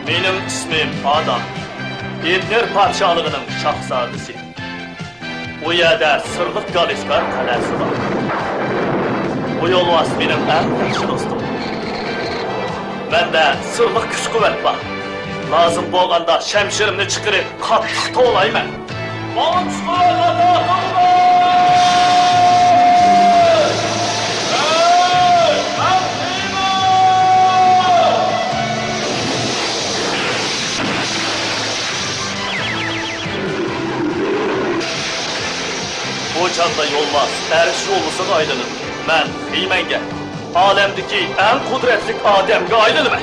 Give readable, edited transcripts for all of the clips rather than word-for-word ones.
Benim ismim Adam. Etner parçalığının şahzadesi. Bu yerde sırlık Galiskar kalesi var. Bu yolvas benim en yaxşı dostum. Mende sırlık güç kuvvet var. Lazım bolganda şemşirimni çıkırıp qattiq to'layman. Bonçlar atatımlar! Bu çanda yolvas, eriş yolusuga aylanır. Men Hiymenge, alemdeki en kudretlik Ademge aylanıman.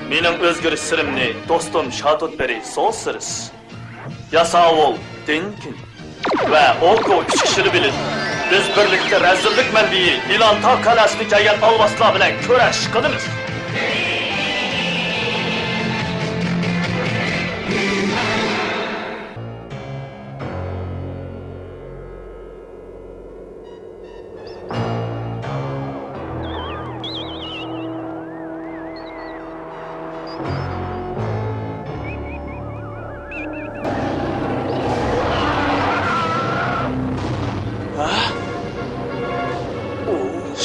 Mening o'zgarish sirimni do'stim Shadodberi so'zsiz. Yasavul, Dinkin va Oko 3 kishini bilin. Biz birlikda razillik manbii Ilantar qalasini kelgan alvaslar bilan kurash qilamiz.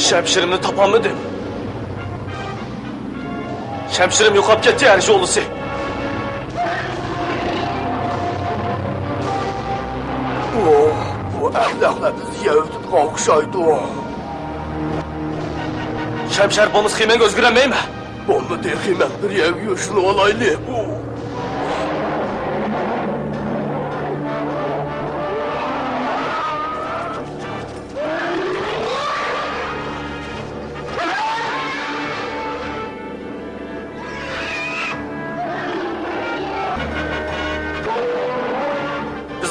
Şemşirimni topamadım. Şemşirim yo'qolib ketdi, erish o'g'lisi. Bu ahlaklar bizga o'tib o'xshaydi. Şemşer bo'lmasa Hiymanga o'zgarmaymi? Bo'lmadi, Hiyman bir yerga yo'shilib olaylik.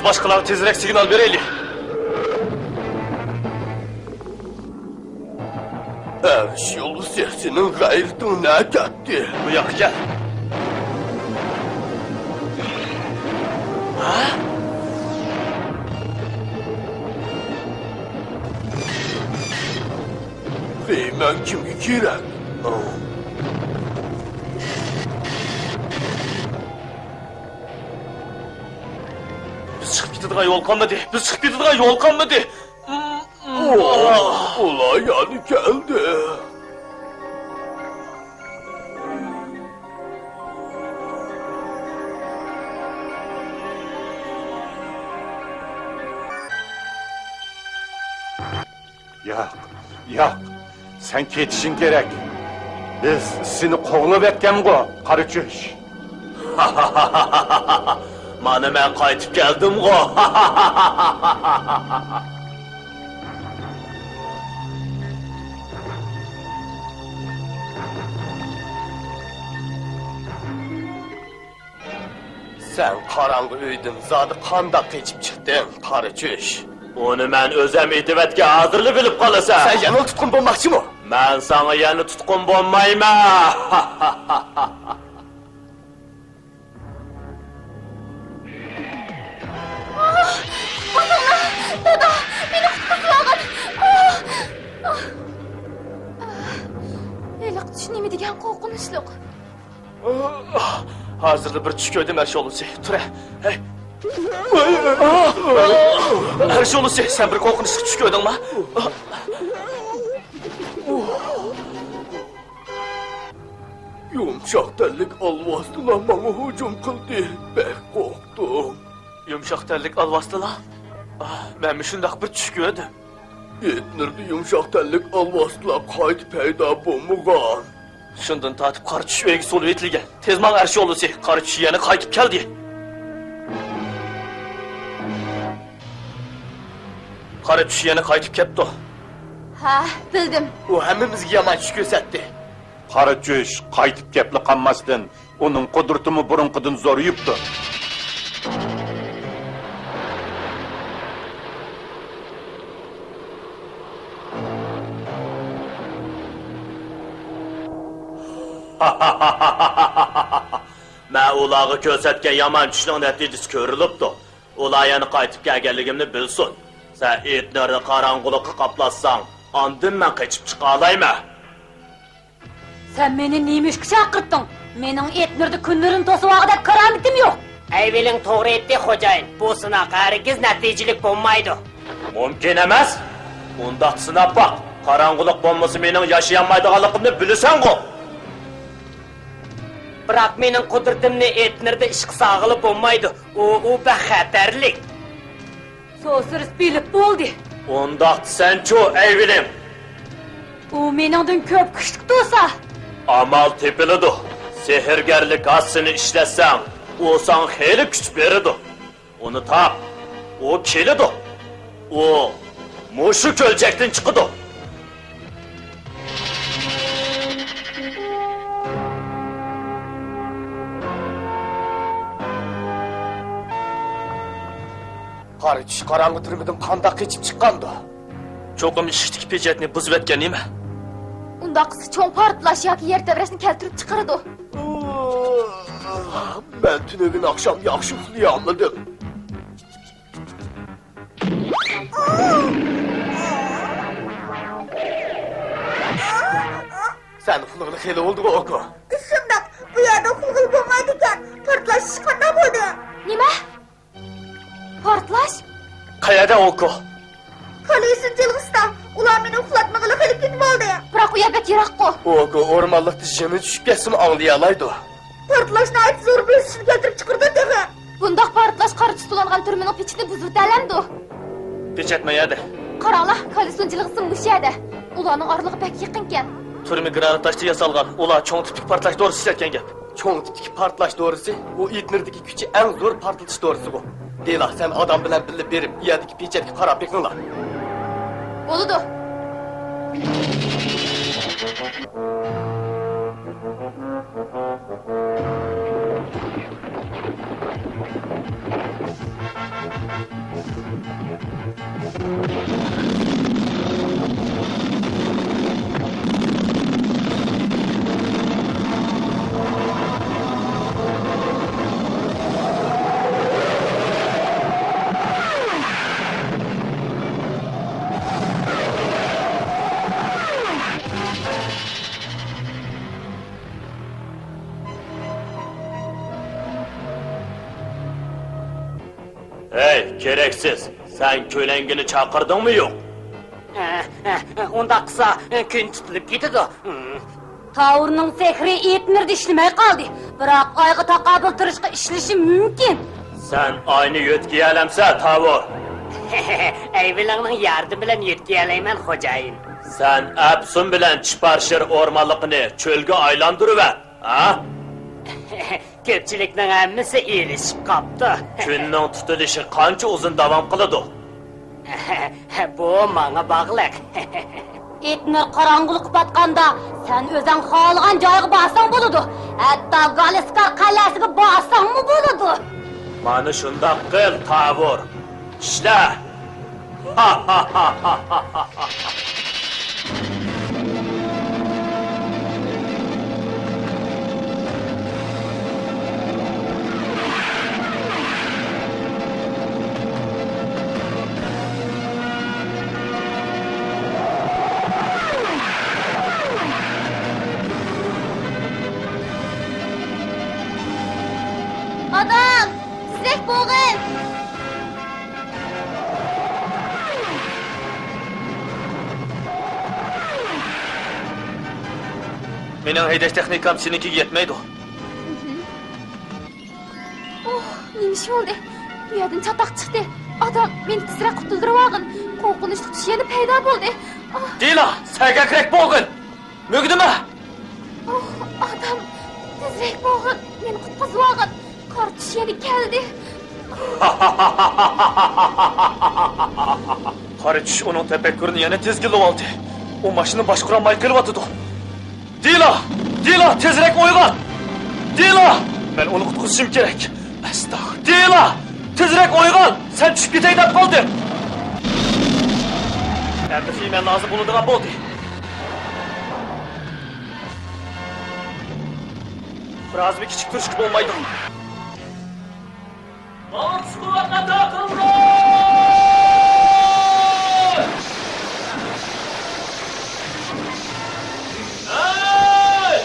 Başkalarına tezrek signal vereyli. Eriş yolu sesinin gayrıtına gitti. Bu yak gel. Ha? Hiyman kimga kerak? Yol kalmadı. Biz çıkıp gittiğine yol kalmadı. Olay yani geldi. Yok. Sen ketişin gerek. Biz seni kovulup etken go, Karıçöş. Mana men qaytib keldim go. Sen karanlık uydun, zadı qandaq keçip çıktın, Karıçöş. Onu men özüm etivetge hazırlı bilip qalasan. Sen yanıl tutkun bulmakçı mı? Men sana yanı tutkun bolmayman. Dada, beni qutqizlag'in. Eliq tushunmaydigan qo'rqinchliq. Hazırda bir tush ko'rdim her şey olursa. Tura. Hey. Her şey olursa sen bir qo'rqinchli tush ko'rdingmi? Yumuşak tellik alvastılar bana hücum kıldı. Ben korktum. Yumuşak terlik alvastılar. Ben şundaq bir tush ko'rdim. Etnirdi yumuşak tellik alvastılar kayıt peyda bulmuğan. Shundan tatib qari tush uyiga solib etilgan. Tezman her şey olursa qari tush yana qaytib keldi. Qari tush yana qaytib ketdi. Ha, bildim. O hemimizga yaman tush ko'rsatdi. Karıçöş qaytib kepli qanmasdan, onun kudurtumu burunqidin zo'rayibdi. Men ularga ko'rsatgan yomon tushning natijasi ko'rilibdi. Ular yana qaytib kelganligimni bilsin. Sen etlarni qorong'ulikqa qoplasang, ondan men qochib chiqa olayman. Sen beni neymiş ki çakırttın? Menin etmirdi günlerin tosu vaqda karametim yok. Ayvelin to'g'ri aytdi xo'jayin. Bu sınaq hargiz natijelik bo'lmaydi. Mümkün emas. Undaq sınap bak. Karangulik bombası mening yaşayamaydiganligimni bilasan-ku. Biroq mening qudratimni etnirda ish qilsag'ili bo'lmaydi. U baxatarlik. So'siz bilip bo'ldi. Undaq sen-chu, Eyvilim. U meningdan ko'p kuchli to'sa. Amal tepilidi. Sehrgarlik aslini ishlatsan, u san xeyli kuch beradi. Uni tap. O kelidi. O mushu ko'ljakdan chiqadi. Qari tush qarang'i turmidan qandoq kechib chiqqandi? Cho'qim ishikdagi pechetni buzib etgan nima? Undaqsi cho'ng portlash yoki yer tebrashni keltirib chiqaradi. Ben tünegin akşam yaxshi uxlayolmadim. Sen uxlag'ili xeyli oldu Oko. Shundoq, bu yerda uxlag'ili bo'lmaydi ekan. Portlash qanday bo'ldi? Nima? Portlash? Qayerda Oko? Ko'raysan jilg'isda, ular meni uxlatmag'ili xeyli ketib oldi. Biroq u yerga yiroqqa. Oko o'rmonlikda jini tushib ketsin anglayalaydi. Portlashni ayt zo'r bo'lishini keltirib chiqardi dedi. Bundaq portlash qora tutilgan turmaning pechini buzib talamdi. Pechet mayadi. Qaranglar, Kalisun jilg'isi mushaydi. Ularning orlig'i pek yaqinkan. Turmi granatashda yasalgan. Ular cho'ng tiplik portlash to'g'risi ishlatgan gap. Cho'ng tipdagi portlash doğrusu, o itnirdagi kuchi eng zo'r portlatish doğrusu bu. Deyla, sen adam bilan birga berib, yerdagi pechetga qarab beqinglar. Bo'ladi. Hey, gereksiz. Sen kölengini çağırdın mı yok? Unda qilsa kun tutilib ketadi. Tavurning sehri etmirdi ishlamay qoldi. Biroq oyga taqobil turishga ishlashi mumkin. Sen aynı yetkiyi alamsa tavır. Ayvelingning yardım bilan yetkalayman xo'jayin. Sen Epsun bilen Çıparşır ormanlıqını çölge aylandırıver. Ha? Ko'pchilikning hammasi erishib qopti. Kunning tutilishi qancha uzun davom qiladi? Bu menga bog'liq. Etnir qorong'ulik batqanda sen o'zing xohlagan joyga borsang bo'ladi. Hatto Galiskar qal'asiga borsangmi bo'ladi. Mana shundoq qil, tavır. İşle. Ha ha ha ha ha ha. Adam! Tezrek bo'g'in! Mening haydash texnikam senikiga yetmaydi. Nima ish bo'ldi? Bu yerdan chatoq chiqdi. Adam meni tezroq qutuldirib olgin. Qo'rqinchli tush yana paydo bo'ldi. Dila, sagakrak bo'g'in. Mugdimi? Adam, tezroq bo'g'in. Meni qutqizib olgin. Qor tush yana keldi. Qarichish uning tafakkurini yana tezgilib oldi. U mashina boshqarmay qilyotdi. Dila! Dila, tezroq uyg'on! Dila! Men uni qutqizishim kerak. Astag'fir. Dila! Tezroq uyg'on! Sen tushib ketay deb qolding. Endi men lozim bo'ladigan bo'ldi. Biroz bir kichik turish bo'lmaydi. Avans quvvatga taqildi! Hey!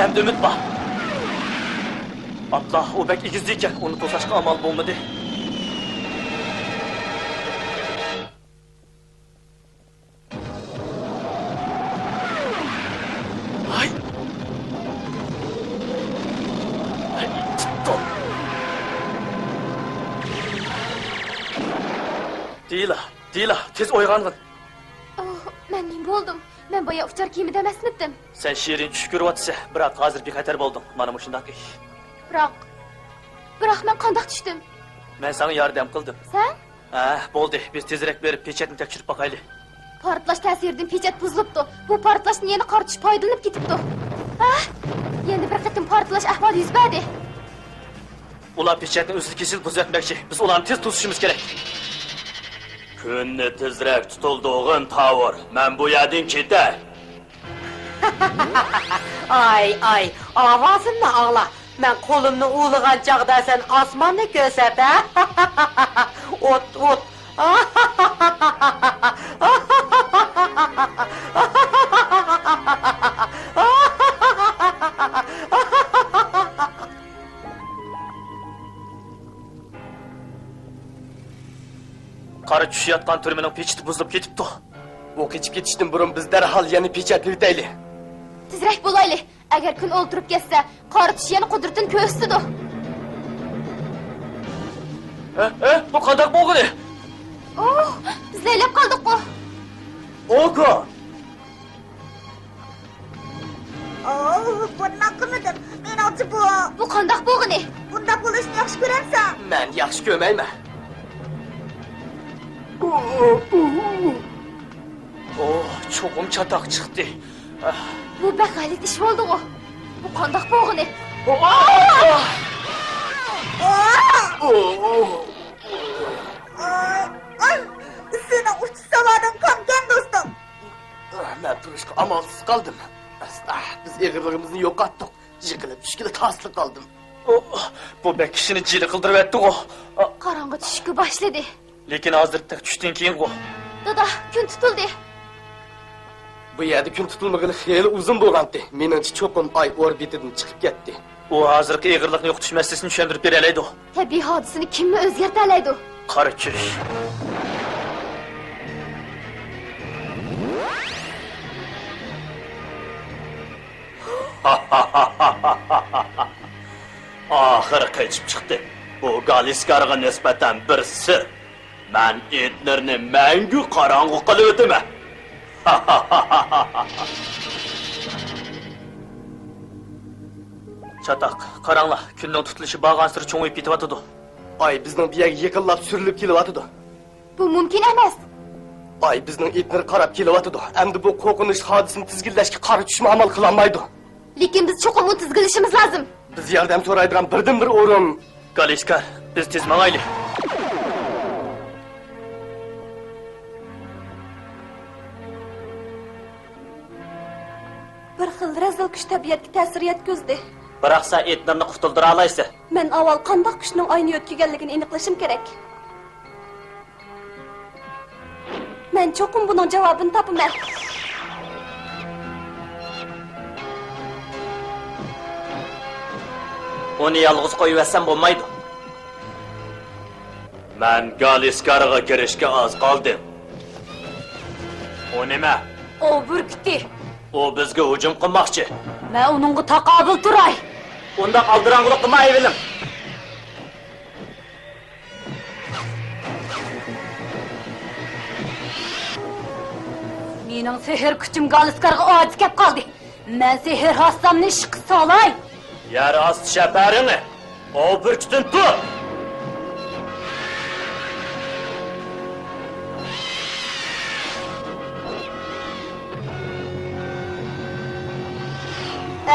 Emdi ümit var. Abla o bek igizliyken onu tosaşka amal bulmadı. Ay. Ay, tuttum. Deyla, tez oygangın. Oh, men nim boldum. Men boya uçar kiyimi demesmiddim. Sen şiirin tuş görüp atsa, bırak hazır bir xatar boldum. Mana muşundaq iş. Biroq men qandaq tushdim? Men sana yordam qildim. Sen? Bo'ldi, biz tezroq berib pechatni tekshirib boqaylik. Portlash ta'siridan pechat buzilibdi. Bu portlashni yana qartish foydalanib ketibdi. Endi bir qatim portlash ahvoli yuz berdi. Ular pechatni uzil-kesil buzatmoqchi. Biz ularni tez tutishimiz kerak. Kunni tezroq tutulduğun tavır. Men bu yerdan ketay. Ay, avazınla ağla. Ben kolumnu uğulğan çağda sen asmanı görsət, ha? Ot. Qara tushayotgan turmaning pechati buzilib ketibdi. O keçip ketishdan burun biz derhal yeni pechat yürüteyli. Tezroq bo'layli. Agar kun o'ltirib ketsa, qaritish yana qudratini ko'rsatdi. Bu qanday bo'ldi? Oh, biz laylab qoldik-ku. Ogo. Bunu men qilmadim. Menimcha Bu qanday bo'ldi? bunda bo'lishni yaxshi ko'ramsan. Men yaxshi ko'mayman. Oh, cho'qim chataq chiqdi. Bu baqalit ish bo'ldi-ku. Bu qanday bo'ldi? Ay, seni uch savadan qangan do'stim. Men turishga amalsiz qoldim. Biz egirligimizni yo'qotdik. Yiqilib tushgili tasliq qoldim. Bu bek kishini jili qildirib etdi-ku. Qorong'i tushishga boshladi. Lekin hozirda tushdan keyin-ku. Dada, kun tutildi. Bu yerda kun tutilmagani xeyli uzun bo'lgandi. Meningcha cho'qim ay orbitidan chiqib ketdi. U hozirgi egirlikni yo'qotish masalasini tushuntirib beralaydi. Tabiiy hodisani kimni o'zgarta oladi? Qara tush. Ahir qaytib chiqdi. Bu Galiskarga nisbatan bir sir. Men etlarni mangu qorong'u qilib o'taman. Çatak, qaranglar, kunning tutilishi bag'an sir cho'ng'ib ketyapti. Ay bizning bu yerga yaqinlab surilib kelyapti. Bu mumkin emas. Ay bizning etlar qarab kelyapti. Endi bu qo'rqinish hodisini tizginlashga qara tushma amal qila olmaydi. Lekin biz cho'qim uni tizginlashimiz lozim. Biz yordam so'raydigan birdan bir o'rin. Galiskar, biz tez mangaylik. Bir xil razil kuch tabiatga ta'sir yetkazdi. Biroq sen etlarni qutuldira olaysan. Men avval qanday kuchning oyni o'tkaganligini aniqlashim kerak. Men cho'qim buning javobini topaman. Onu yalnız qo'yib bo'lmaydi. Men Galiskarga kirishga oz qoldim. O nima? O burkutdi. O bizga hujum qilmoqchi. Men uningga taqobil turay. Unda qaldirang'ulik qilmay bilim. Mening sehr kuchim Galiskarga ojiz kelib qoldi. Men sehr hassamni ishqa solay. Yer osti shaparini o burkutin tut.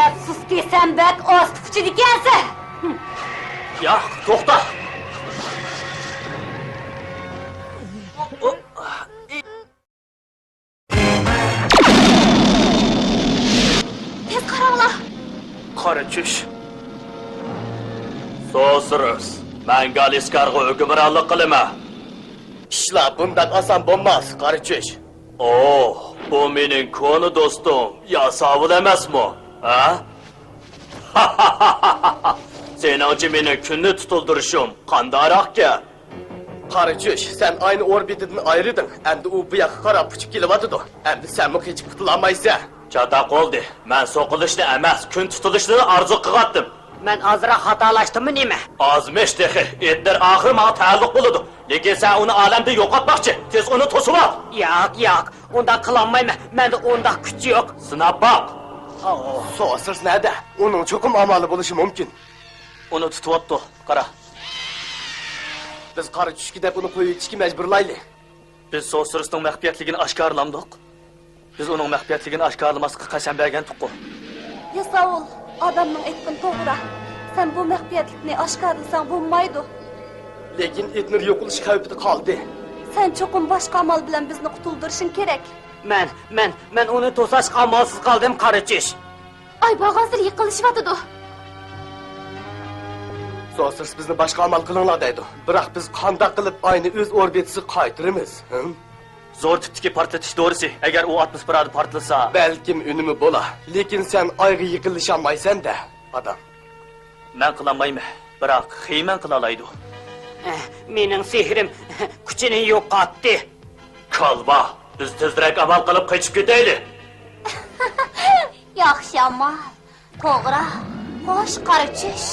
Afsuski sen bek ost kuchi ekansan. Ya, to'xta. Tez qaranglar. Qara tush. So'siriz. Men Galiskarga hukmronlik qilaman. Ishlar bundan oson bo'lmas, qarichish. Oh, bu mening konu do'stim. Ya savul emasmi? Ha? Senin meni kunni tutuldurishim qandaroq ki? Qarachush, sen aynı orbitidan ayrıdın. Endi u bu yoqqa qarab uchib kelyapti. Endi sen mi hech qutulamaysan? Chata qoldi. Men so'qilishni emas, kun tutilishni arzu qilgandim. Men azra xatolashdimmi nima? Azmish dehi, etlar axir menga taalluq bo'ladi. Lekin sen uni olamda yo'qotmoqchi. Tez uni to'sib ol. Yo'q, unda qilolmayman. Menda unda kuch yo'q. Sinab baq. So'siz nada? Uning cho'qim amali bo'lishi mumkin. Uni tutyapti. Qara. Biz Qarachushga deb uni qo'yib yetishga majburlaylik. Biz So'sirisning maxfiyatligini oshkorlamdik. Biz uning maxfiyatligini oshkorlamasga qasam bergandik. Yasavul, odamning aytgan to'g'ri. Sen bu maxfiyatlikni oshkorlasang bo'lmaydi. Lekin Etner yo'qolish xavfida qoldi. Sen cho'qim boshqa amal bilan bizni qutuldirishing kerak. Men uni to'sashga amalsiz qoldim, Qarachush. Ay, bag'azir yiqilishyapti. So'siz bizni boshqa amal qilinglar deydi. Biroq biz qanday qilib ayni o'z orbitasiga qaytaramiz? Zo'r tipdagi portlatish to'g'risi. Agar u atmosferada portlasa, Balkim unimi bo'la. Lekin sen oyga yiqilishamaysan-da, odam. men qilolmayman. Biroq xiyman qila oladi. Mening sehrim kuchini yo'qotdi. Kalba, biz tezroq amal qilib qochib ketaylik. Yaxshi amal. To'g'ri. Xo'sh, Qarachush.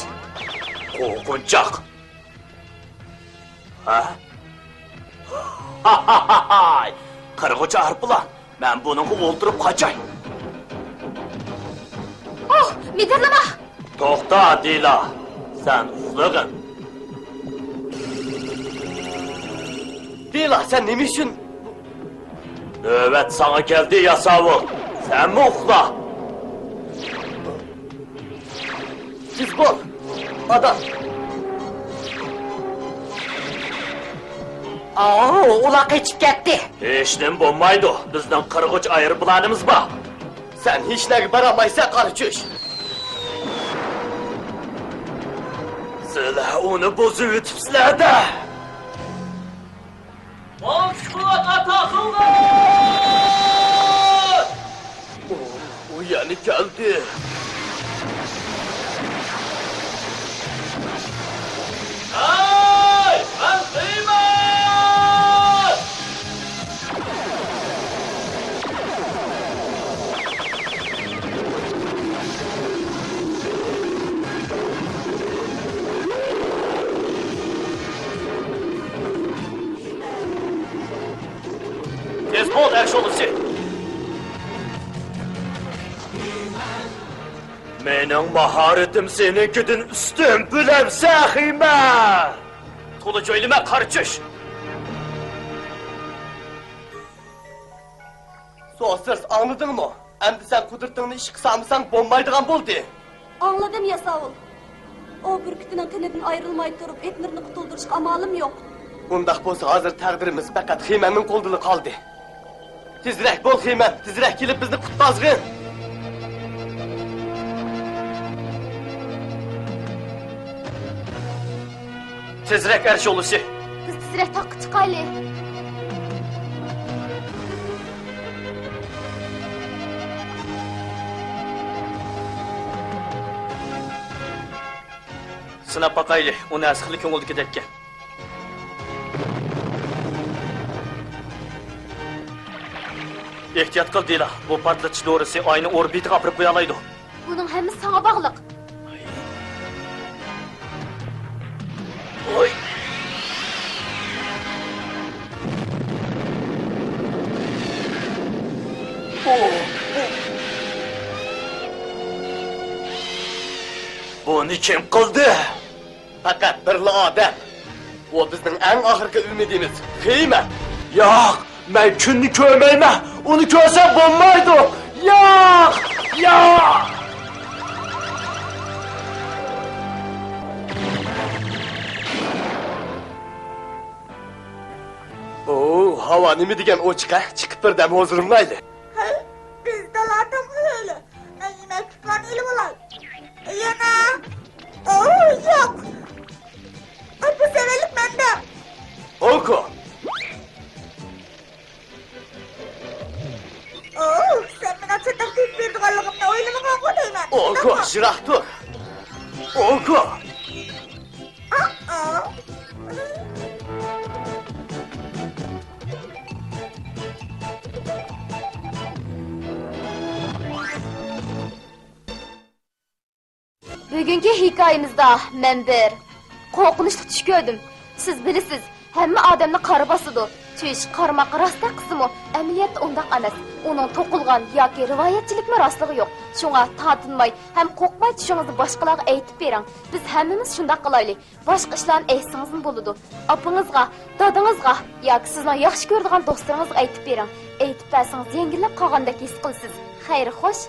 Qo'rqinchoq. Ha? Qirg'och arplan. Men buni o'ldirib qochay. Oh, midirlama. To'xta, Dila. Sen uxlagin. Dila, sen nima uchun Növbet sana geldi Yasavul. Sen mi uxla? siz bol? Adam. Ular qochib ketdi. Hech nim bo'lmaydi. Bizning qirg'och aeroplanimiz bor. Sen hech nega boramaysan, Qarachush. Sizlar uni buzib o'tibsizlar-da. Mavjud ataqlar! U yana keldi. Ay! Ben kıymet! Tez bol ekşolusu. Mening mahoratim senikidan ustun, bilamsan, xiymat. To'la joylama, Qarachush. So'siz, anladingmi? Endi sen qudratingni ish qilsamisan bo'lmaydigan bo'ldi. Anladım Yasavul. O burkutining tinidan ayrilmay turib, Etnerni qutuldirishga amalim yo'q. Undaq bo'lsa, hozir taqdirimiz faqat Xiymanning qo'lida qoldi. Tezroq bo'l, Xiyman, tezroq kelib bizni qutqazgin. Tezroq ekşolusu. Biz tezroq toqqa chiqaylik. Sinab baqaylik, uni asqili ko'ngilga ketgan. Ehtiyot qil, Dila. Bu portlatish do'risi ayni orbitaga olib qo'ya oladi. Buning hammasi senga bog'liq. Oy. Buni kim qildi? Faqat bir odam. O bizning eng oxirgi umidimiz. Xiyman. Yo'q, men kunni ko'rmayman. Uni ko'rsam bo'lmaydi. Yo'q! Yo'q! Havo nima degan o'chqa? Chiqib birdan hozirlaydi. Biz daladan öyle. Yine tutan ilim olan. Yana. Yok. Bu seferlik bende. Oku. Sen bana çatak tüp verdiğinliğimle oynamı kalkmadın ben. Oku, şırah dur. Oku. Bugungi hikoyamizda men bir qo'rqinchli tush ko'rdim. Siz bilasiz, hamma odamni qara bosadi. Tush qarmoq rosta qismi, amaliyotda undaq emas. Uning to'qilgan yoki rivoyatchilikmi rostligi yo'q. Shunga tatinmay, ham qo'rqmay tushingizni boshqalarga aytib bering. Biz hammamiz shunday qilaylik. Boshqa ishlarni aytsangiz bo'ladi. Opangizga, dadangizga yoki sizni yaxshi ko'radigan do'stlaringizga aytib bering. Aytib bersangiz yengillab qolgandek his qilasiz. Xayr, xo'sh.